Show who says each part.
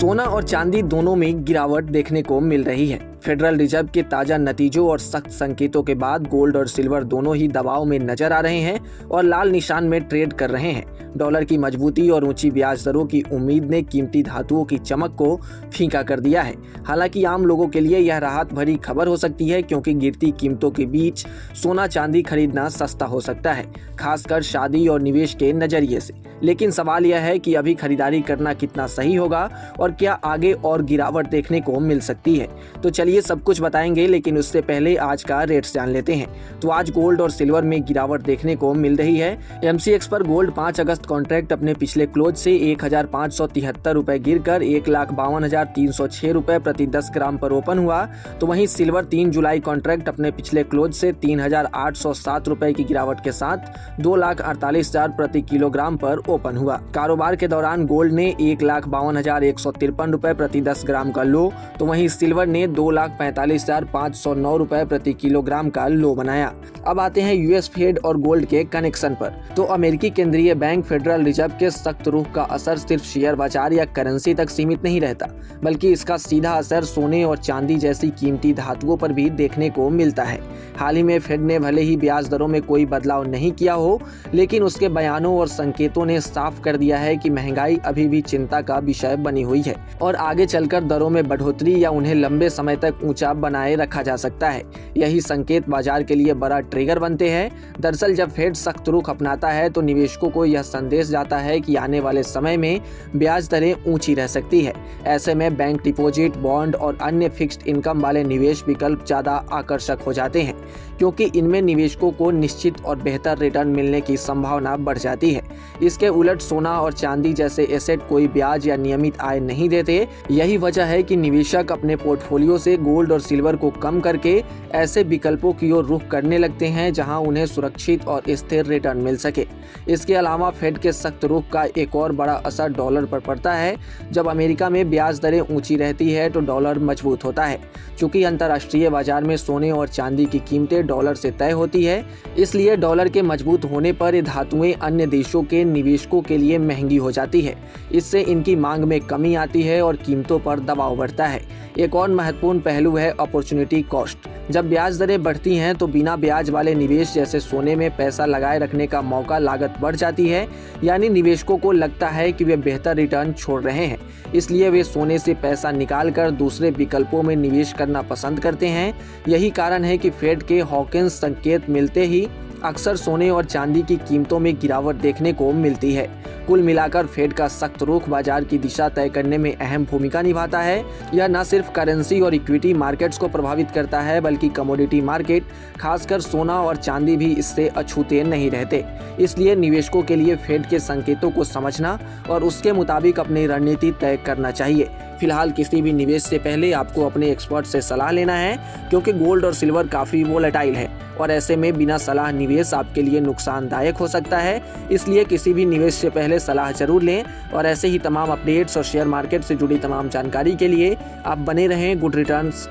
Speaker 1: सोना और चांदी दोनों में गिरावट देखने को मिल रही है। फेडरल रिजर्व के ताजा नतीजों और सख्त संकेतों के बाद गोल्ड और सिल्वर दोनों ही दबाव में नजर आ रहे हैं और लाल निशान में ट्रेड कर रहे हैं। डॉलर की मजबूती और ऊंची ब्याज दरों की उम्मीद ने कीमती धातुओं की चमक को फीका कर दिया है। हालांकि आम लोगों के लिए यह राहत भरी खबर हो सकती है, क्योंकि गिरती कीमतों के बीच सोना चांदी खरीदना सस्ता हो सकता है, खासकर शादी और निवेश के नजरिए से। लेकिन सवाल यह है कि अभी खरीदारी करना कितना सही होगा और क्या आगे और गिरावट देखने को मिल सकती है। तो चलिए सब कुछ बताएंगे, लेकिन उससे पहले आज का रेट्स जान लेते हैं। तो आज गोल्ड और सिल्वर में गिरावट देखने को मिल रही है। MCX पर गोल्ड 5 अगस्त कॉन्ट्रैक्ट अपने पिछले क्लोज से 1573 रुपए गिरकर 1,52,306 रुपए प्रति 10 ग्राम पर ओपन हुआ। तो वहीं सिल्वर 3 जुलाई कॉन्ट्रैक्ट अपने पिछले क्लोज से 3,807 रुपए की गिरावट के साथ 2,48,000 प्रति किलोग्राम पर ओपन हुआ। कारोबार के दौरान गोल्ड ने 1,52,153 रुपए प्रति 10 ग्राम का लो, तो वहीं सिल्वर ने 2,45,509 रुपए प्रति किलोग्राम का लो बनाया। अब आते हैं यूएस फेड और गोल्ड के कनेक्शन पर। तो अमेरिकी केंद्रीय बैंक फेडरल रिजर्व के सख्त रुख का असर सिर्फ शेयर बाजार या करेंसी तक सीमित नहीं रहता, बल्कि इसका सीधा असर सोने और चांदी जैसी कीमती धातुओं पर भी देखने को मिलता है। हाल ही में फेड ने भले ही ब्याज दरों में कोई बदलाव नहीं किया हो, लेकिन उसके बयानों और संकेतों ने साफ कर दिया है कि महंगाई अभी भी चिंता का विषय बनी हुई है और आगे चलकर दरों में बढ़ोतरी या उन्हें लंबे समय तक ऊंचा बनाए रखा जा सकता है। यही संकेत बाजार के लिए बड़ा ट्रिगर बनते हैं। दरअसल जब फेड सख्त रुख अपनाता है तो निवेशकों को यह संदेश जाता है कि आने वाले समय में ब्याज दरें ऊंची रह सकती है। ऐसे में बैंक डिपॉजिट, बॉन्ड और अन्य फिक्स्ड इनकम वाले निवेश विकल्प ज्यादा आकर्षक हो जाते हैं, क्योंकि इनमें निवेशकों को निश्चित और बेहतर रिटर्न मिलने की संभावना बढ़ जाती है। इसके उलट सोना और चांदी जैसे एसेट कोई ब्याज या नियमित आय नहीं देते। यही वजह है कि निवेशक अपने पोर्टफोलियो से गोल्ड और सिल्वर को कम करके ऐसे विकल्पों की ओर रुख करने लगते हैं जहां उन्हें सुरक्षित और स्थिर रिटर्न मिल सके। इसके अलावा फेड के सख्त रुख का एक और बड़ा असर डॉलर पर पड़ता है। जब अमेरिका में ब्याज दरें ऊंची रहती है तो डॉलर मजबूत होता है। चूंकि अंतर्राष्ट्रीय बाजार में सोने और चांदी की कीमतें डॉलर से तय होती है, इसलिए डॉलर के मजबूत होने पर ये धातुएं अन्य देशों के निवेशकों के लिए महंगी हो जाती है। इससे इनकी मांग में कमी आती है और कीमतों पर दबाव बढ़ता है। एक और महत्वपूर्ण पहलू है अपॉर्चुनिटी कॉस्ट। जब ब्याज दरें बढ़ती हैं तो बिना ब्याज वाले निवेश जैसे सोने में पैसा लगाए रखने का मौका लागत बढ़ जाती है, यानी निवेशकों को लगता है कि वे बेहतर रिटर्न छोड़ रहे हैं, इसलिए वे सोने से पैसा निकालकर दूसरे विकल्पों में निवेश करना पसंद करते हैं। यही कारण है कि फेड के हॉकिंस संकेत मिलते ही अक्सर सोने और चांदी की कीमतों में गिरावट देखने को मिलती है। कुल मिलाकर फेड का सख्त रुख बाजार की दिशा तय करने में अहम भूमिका निभाता है। यह न सिर्फ करेंसी और इक्विटी मार्केट्स को प्रभावित करता है, बल्कि कमोडिटी मार्केट, खासकर सोना और चांदी भी इससे अछूते नहीं रहते। इसलिए निवेशकों के लिए फेड के संकेतों को समझना और उसके मुताबिक अपनी रणनीति तय करना चाहिए। फिलहाल किसी भी निवेश से पहले आपको अपने एक्सपर्ट से सलाह लेना है, क्योंकि गोल्ड और सिल्वर काफ़ी वोलेटाइल है और ऐसे में बिना सलाह निवेश आपके लिए नुकसानदायक हो सकता है। इसलिए किसी भी निवेश से पहले सलाह जरूर लें और ऐसे ही तमाम अपडेट्स और शेयर मार्केट से जुड़ी तमाम जानकारी के लिए आप बने रहें गुड रिटर्न्स।